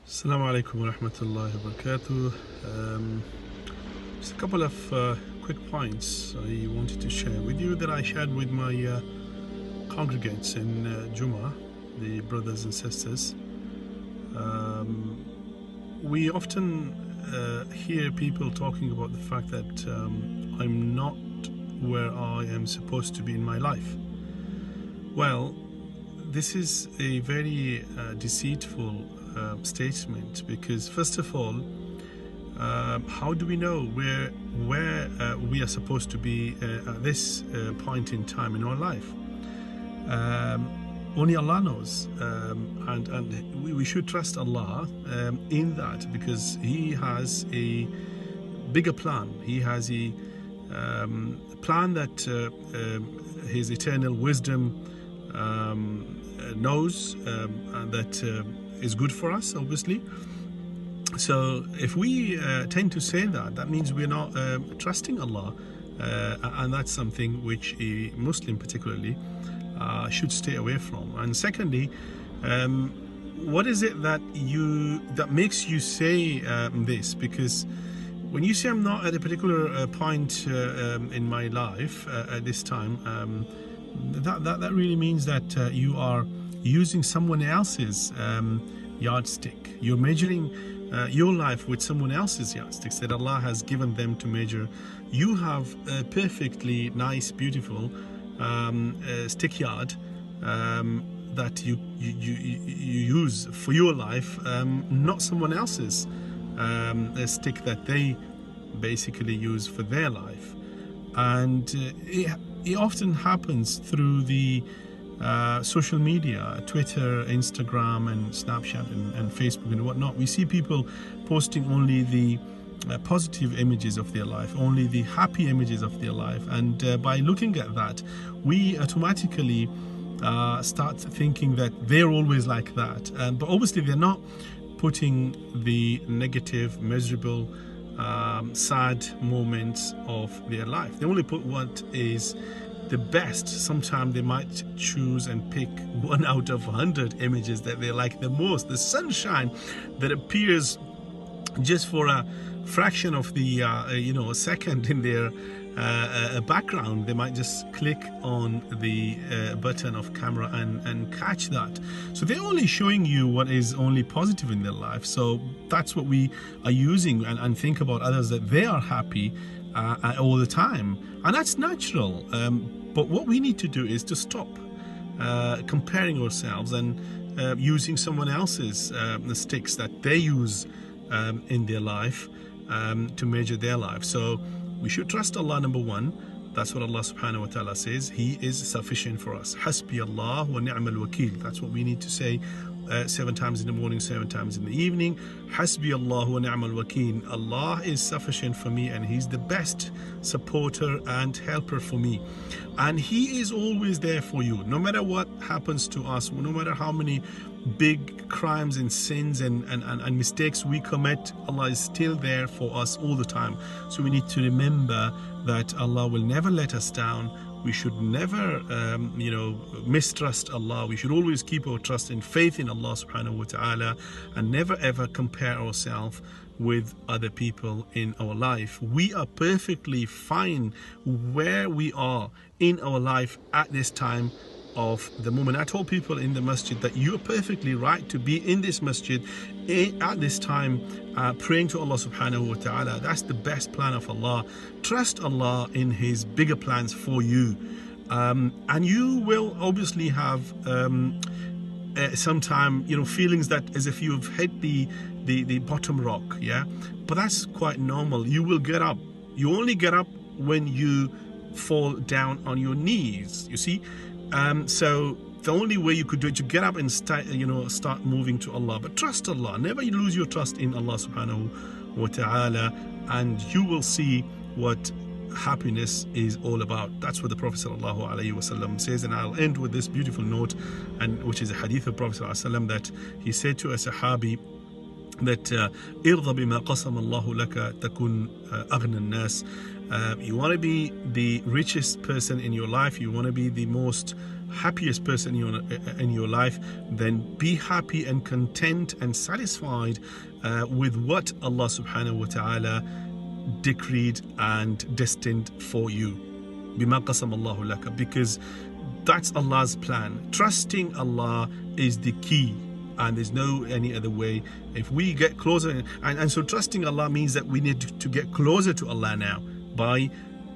Assalamu alaikum wa rahmatullahi wa barakatuh. Just a couple of quick points I wanted to share with you that I shared with my congregants in Jummah, the brothers and sisters. We often hear people talking about the fact that I'm not where I am supposed to be in my life. Well, this is a very deceitful statement, because first of all, how do we know where we are supposed to be at this point in time in our life? Only Allah knows, and we should trust Allah in that, because He has a bigger plan. He has a plan that His eternal wisdom knows, and that is good for us, obviously. So if we tend to say that, that means we're not trusting Allah, and that's something which a Muslim particularly should stay away from. And secondly, what is it that makes you say this? Because when you say I'm not at a particular point in my life at this time, that really means that you are using someone else's yardstick. You're measuring your life with someone else's yardsticks that Allah has given them to measure. You have a perfectly nice, beautiful stick yard that you use for your life, not someone else's stick that they basically use for their life. And it often happens through the social media, Twitter, Instagram, and Snapchat, and Facebook and whatnot. We see people posting only the positive images of their life, only the happy images of their life, and by looking at that, we automatically start thinking that they're always like that. But obviously they're not putting the negative, miserable, sad moments of their life. They only put what is the best. Sometimes they might choose and pick 1 out of 100 images that they like the most. The sunshine that appears just for a fraction of the a second in their background, they might just click on the button of camera and catch that. So they're only showing you what is only positive in their life. So that's what we are using, and think about others, that they are happy all the time, and that's natural. But what we need to do is to stop comparing ourselves and using someone else's sticks that they use in their life to measure their life. So we should trust Allah, number one. That's what Allah subhanahu wa ta'ala says. He is sufficient for us. Hasbi Allah wa ni'mal wakil. That's what we need to say 7 times in the morning, 7 times in the evening. Hasbi Allah wa ni'mal wakil. Allah is sufficient for me, and He's the best supporter and helper for me. And He is always there for you. No matter what happens to us, no matter how many big crimes and sins and mistakes we commit, Allah is still there for us all the time. So we need to remember that Allah will never let us down. We should never mistrust Allah. We should always keep our trust and faith in Allah subhanahu wa ta'ala, and never ever compare ourselves with other people in our life. We are perfectly fine where we are in our life at this time of the moment. I told people in the masjid that you're perfectly right to be in this masjid at this time, praying to Allah subhanahu wa ta'ala. That's the best plan of Allah. Trust Allah in His bigger plans for you, and you will obviously have sometime feelings that as if you've hit the bottom rock, yeah, but that's quite normal. You will get up. You only get up when you fall down on your knees, you see. So the only way you could do it, to get up and start moving to Allah. But trust Allah. Never lose your trust in Allah subhanahu wa ta'ala, and you will see what happiness is all about. That's what the Prophet sallallahu alaihi wasallam says. And I'll end with this beautiful note, and which is a hadith of Prophet sallallahu alaihi wasallam, that he said to a sahabi that irda bima qasama Allahu laka takun aghna an-nas. You want to be the richest person in your life, you want to be the most happiest person in your life, then be happy and content and satisfied with what Allah subhanahu wa ta'ala decreed and destined for you. Bima qasam Allahu laka, because that's Allah's plan. Trusting Allah is the key, and there's no any other way. If we get closer, and so trusting Allah means that we need to get closer to Allah now by,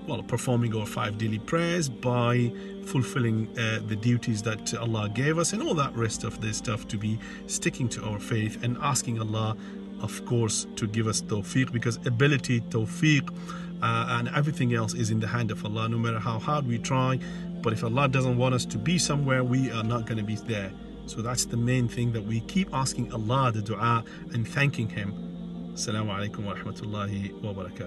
well, performing our 5 daily prayers, by fulfilling the duties that Allah gave us, and all that rest of this stuff, to be sticking to our faith and asking Allah, of course, to give us tawfiq, because ability, tawfiq, and everything else is in the hand of Allah, no matter how hard we try. But if Allah doesn't want us to be somewhere, we are not going to be there. So that's the main thing, that we keep asking Allah the dua and thanking Him. Assalamu alaikum wa rahmatullahi wa barakatuh.